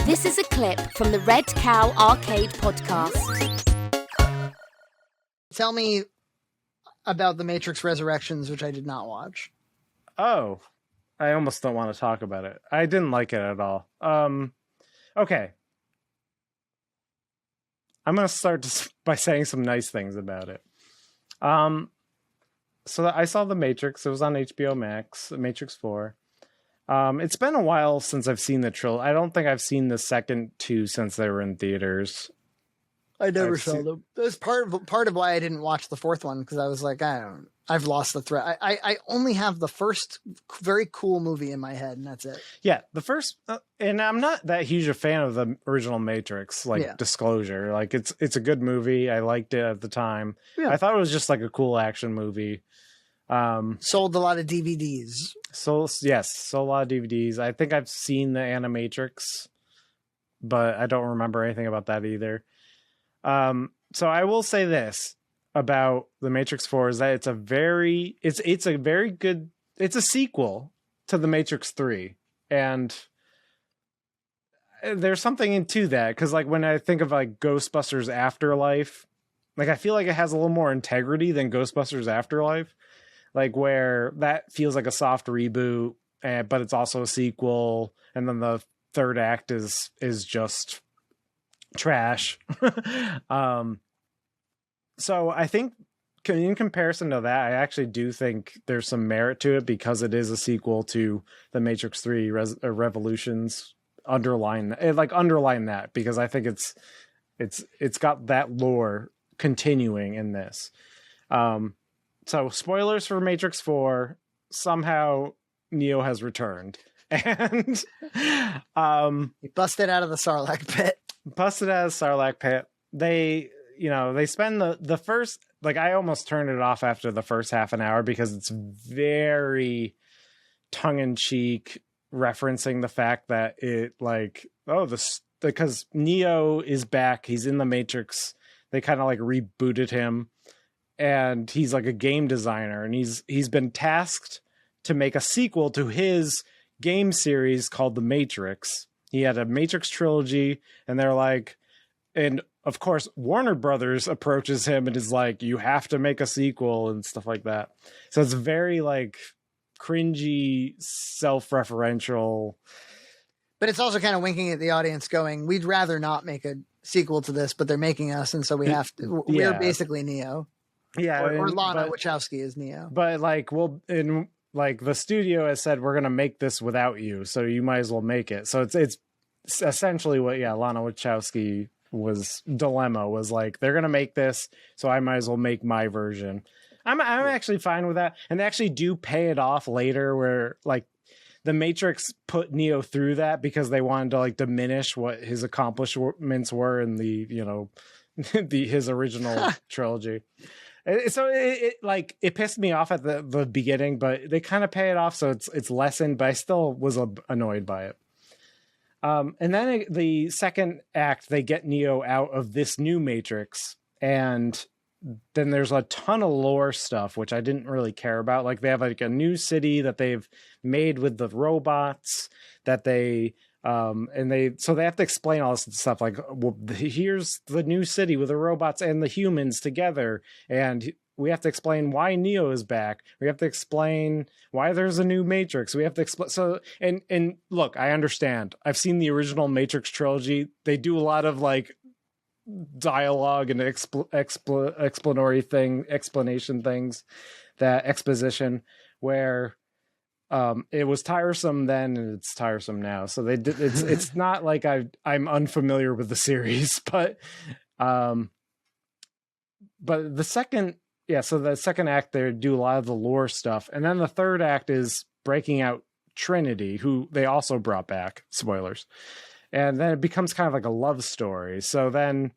This is a clip from the Red Cow Arcade podcast. Tell me about The Matrix Resurrections, which I did not watch. Oh, I almost don't want to talk about it. I didn't like it at all. Okay. I'm going to start by saying some nice things about it. So I saw The Matrix. It was on HBO Max, Matrix 4. It's been a while since I've seen the trilogy. I don't think I've seen the second two since they were in theaters. I never saw them. That's part of why I didn't watch the fourth one, because I was like, I've lost the thread. I only have the first very cool movie in my head, and that's it. Yeah, the first, and I'm not that huge a fan of the original Matrix, disclosure. Like, it's a good movie. I liked it at the time. Yeah. I thought it was just like a cool action movie. Sold a lot of DVDs. Sold a lot of DVDs. I think I've seen the Animatrix, but I don't remember anything about that either. So I will say this about The Matrix 4 is that it's a very good, it's a sequel to The Matrix 3. And there's something into that, because like when I think of like Ghostbusters Afterlife, like I feel like it has a little more integrity than Ghostbusters Afterlife. Like where that feels like a soft reboot, but it's also a sequel, and then the third act is just trash. So I think in comparison to that, I actually do think there's some merit to it, because it is a sequel to The Matrix 3 Revolutions. Underline that, because I think it's got that lore continuing in this. So spoilers for Matrix 4, somehow Neo has returned. And he busted out of the Sarlacc pit. They spend the first, like, I almost turned it off after the first half an hour, because it's very tongue-in-cheek, referencing the fact that it, like, because Neo is back, he's in the Matrix, they kind of like rebooted him. And he's like a game designer, and he's been tasked to make a sequel to his game series called The Matrix. He had a Matrix trilogy, and they're like, and of course Warner Brothers approaches him and is like, you have to make a sequel and stuff like that. So it's very like cringy, self-referential. But it's also kind of winking at the audience going, we'd rather not make a sequel to this, but they're making us, and so we have to. We're basically Neo. Yeah, or Lana Wachowski is Neo. But like, the studio has said, we're gonna make this without you, so you might as well make it. So it's essentially what Lana Wachowski dilemma was like, they're gonna make this, so I might as well make my version. I'm actually fine with that, and they actually do pay it off later, where like the Matrix put Neo through that because they wanted to like diminish what his accomplishments were in the his original trilogy. So it pissed me off at the beginning, but they kind of pay it off, so it's lessened, but I still was annoyed by it. And then the second act, they get Neo out of this new Matrix, and then there's a ton of lore stuff, which I didn't really care about. Like they have like a new city that they've made with the robots that they so they have to explain all this stuff, like, well, here's the new city with the robots and the humans together, and we have to explain why Neo is back. We have to explain why there's a new Matrix. We have to explain. So, and look, I understand. I've seen the original Matrix trilogy. They do a lot of like dialogue and explanation things, that exposition, where it was tiresome then and it's tiresome now. So they did, it's not like I'm unfamiliar with the series, but the second, so the second act, they do a lot of the lore stuff, and then the third act is breaking out Trinity, who they also brought back, spoilers, and then it becomes kind of like a love story. So then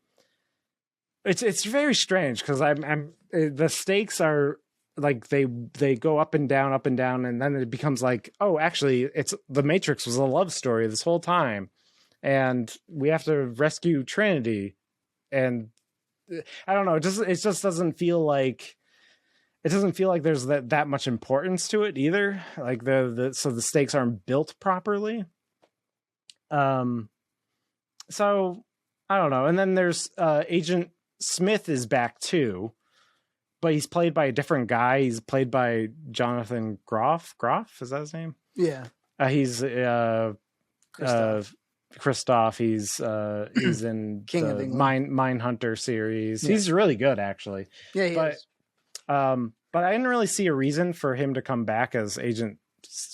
it's very strange, because I'm the stakes are like they go up and down, and then it becomes like, oh, actually it's the Matrix was a love story this whole time, and we have to rescue Trinity. And I don't know, it just doesn't feel like there's that much importance to it either. Like so the stakes aren't built properly. So I don't know. And then there's Agent Smith is back too, but he's played by a different guy. He's played by Jonathan Groff. Groff, is that his name? Yeah. He's Christoph. He's in King the of England. Mindhunter series. Yeah. He's really good, actually. Yeah, he is. But I didn't really see a reason for him to come back as Agent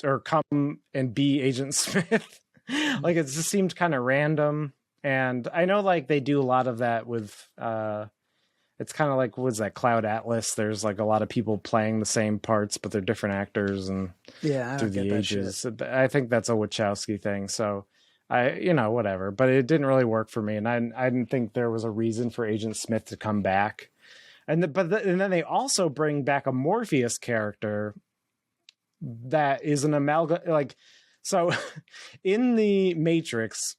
or come and be Agent Smith. Like, it just seemed kind of random. And I know, like, they do a lot of that with it's kind of like, what's that, Cloud Atlas? There's like a lot of people playing the same parts, but they're different actors and I through don't get the that ages. shit. I think that's a Wachowski thing. So whatever. But it didn't really work for me, and I didn't think there was a reason for Agent Smith to come back. And then they also bring back a Morpheus character that is an amalgam. Like, so in the Matrix,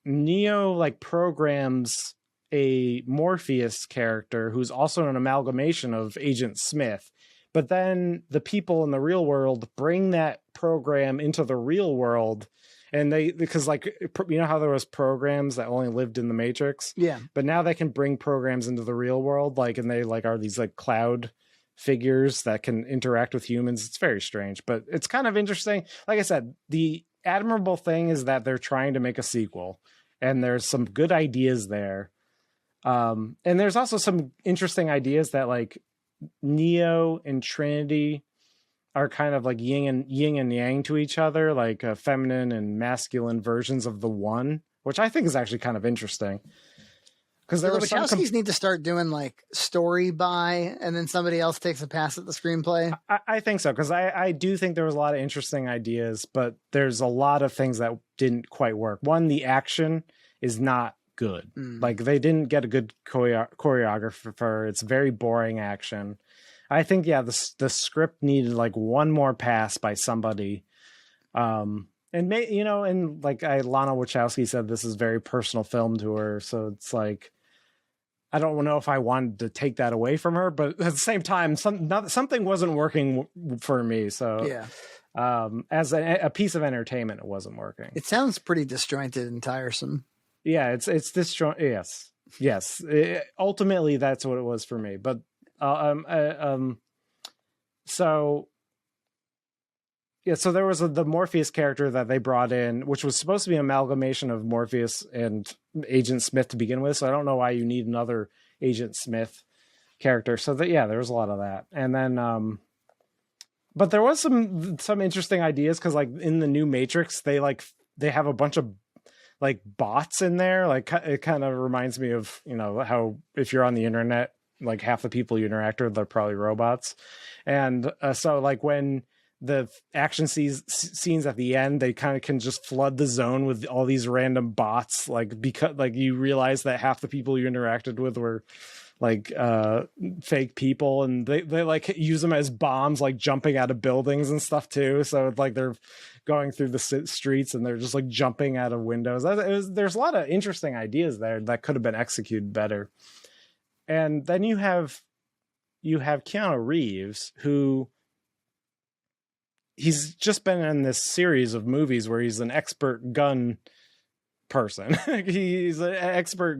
Neo like programs a Morpheus character who's also an amalgamation of Agent Smith. But then the people in the real world bring that program into the real world. And because like, you know how there was programs that only lived in the Matrix? Yeah. But now they can bring programs into the real world. Like, and they like are these like cloud figures that can interact with humans. It's very strange, but it's kind of interesting. Like I said, the admirable thing is that they're trying to make a sequel and there's some good ideas there. And there's also some interesting ideas that like Neo and Trinity are kind of like yin and yang to each other, like feminine and masculine versions of the one, which I think is actually kind of interesting. Because the Wachowskis need to start doing like story by, and then somebody else takes a pass at the screenplay. I think so, because I do think there was a lot of interesting ideas, but there's a lot of things that didn't quite work. One, the action is not good. Like, they didn't get a good choreographer. It's very boring action. I think, the script needed like one more pass by somebody. And like Lana Wachowski said, this is a very personal film to her. So it's like, I don't know if I wanted to take that away from her, but at the same time, something wasn't working for me. So as a piece of entertainment, it wasn't working. It sounds pretty disjointed and tiresome. Yeah, it's disjointed. Yes. Ultimately, that's what it was for me. But so there was the Morpheus character that they brought in, which was supposed to be an amalgamation of Morpheus and Agent Smith to begin with. So I don't know why you need another Agent Smith character. So there was a lot of that. And then, but there was some interesting ideas, because like in the new Matrix, they have a bunch of like bots in there. Like, it kind of reminds me of, how if you're on the internet, like half the people you interact with, they're probably robots. And so like when the action scenes at the end, they kind of can just flood the zone with all these random bots, like, because like you realize that half the people you interacted with were like fake people, and they like use them as bombs, like jumping out of buildings and stuff too. So like they're going through the streets and they're just like jumping out of windows. There's a lot of interesting ideas there that could have been executed better. And then you have Keanu Reeves, who he's just been in this series of movies where he's an expert gun person. He's an expert,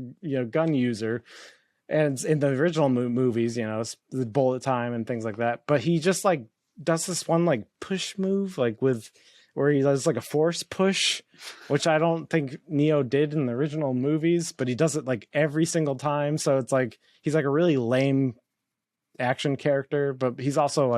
gun user. And in the original movies, the bullet time and things like that. But he just like does this one like push move, like where he does like a force push, which I don't think Neo did in the original movies, but he does it like every single time. So it's like, he's like a really lame action character, but he's also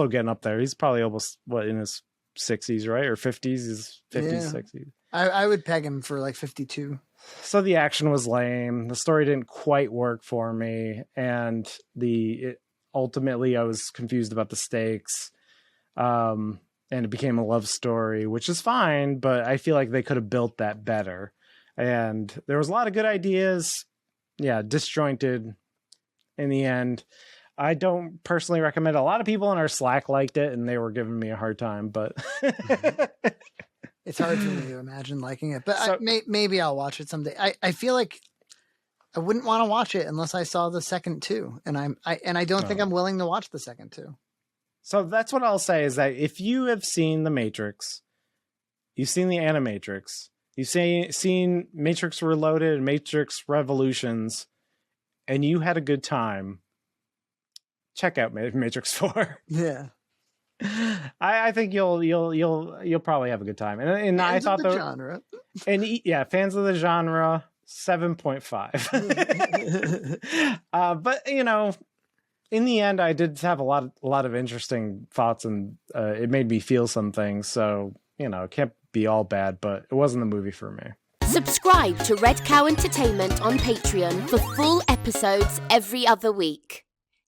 getting up there. He's probably almost in his 60s, right? Or 50s, his 50s, 60s. I would peg him for like 52. So the action was lame. The story didn't quite work for me. And ultimately I was confused about the stakes. And it became a love story, which is fine, but I feel like they could have built that better. And there was a lot of good ideas. Yeah, disjointed in the end. I don't personally recommend it. A lot of people in our Slack liked it, and they were giving me a hard time, but it's hard for me to imagine liking it. But maybe I'll watch it someday. I feel like I wouldn't want to watch it unless I saw the second two, and I don't think I'm willing to watch the second two. So that's what I'll say, is that if you have seen The Matrix, you've seen the Animatrix, You've seen Matrix Reloaded and Matrix Revolutions, and you had a good time. Check out Matrix 4. Yeah. I think you'll probably have a good time. And I thought the genre. And yeah, fans of the genre, 7.5. But you know, in the end, I did have a lot of interesting thoughts, and it made me feel some things. So you know, it can't be all bad, but it wasn't the movie for me. Subscribe to Red Cow Entertainment on Patreon for full episodes every other week.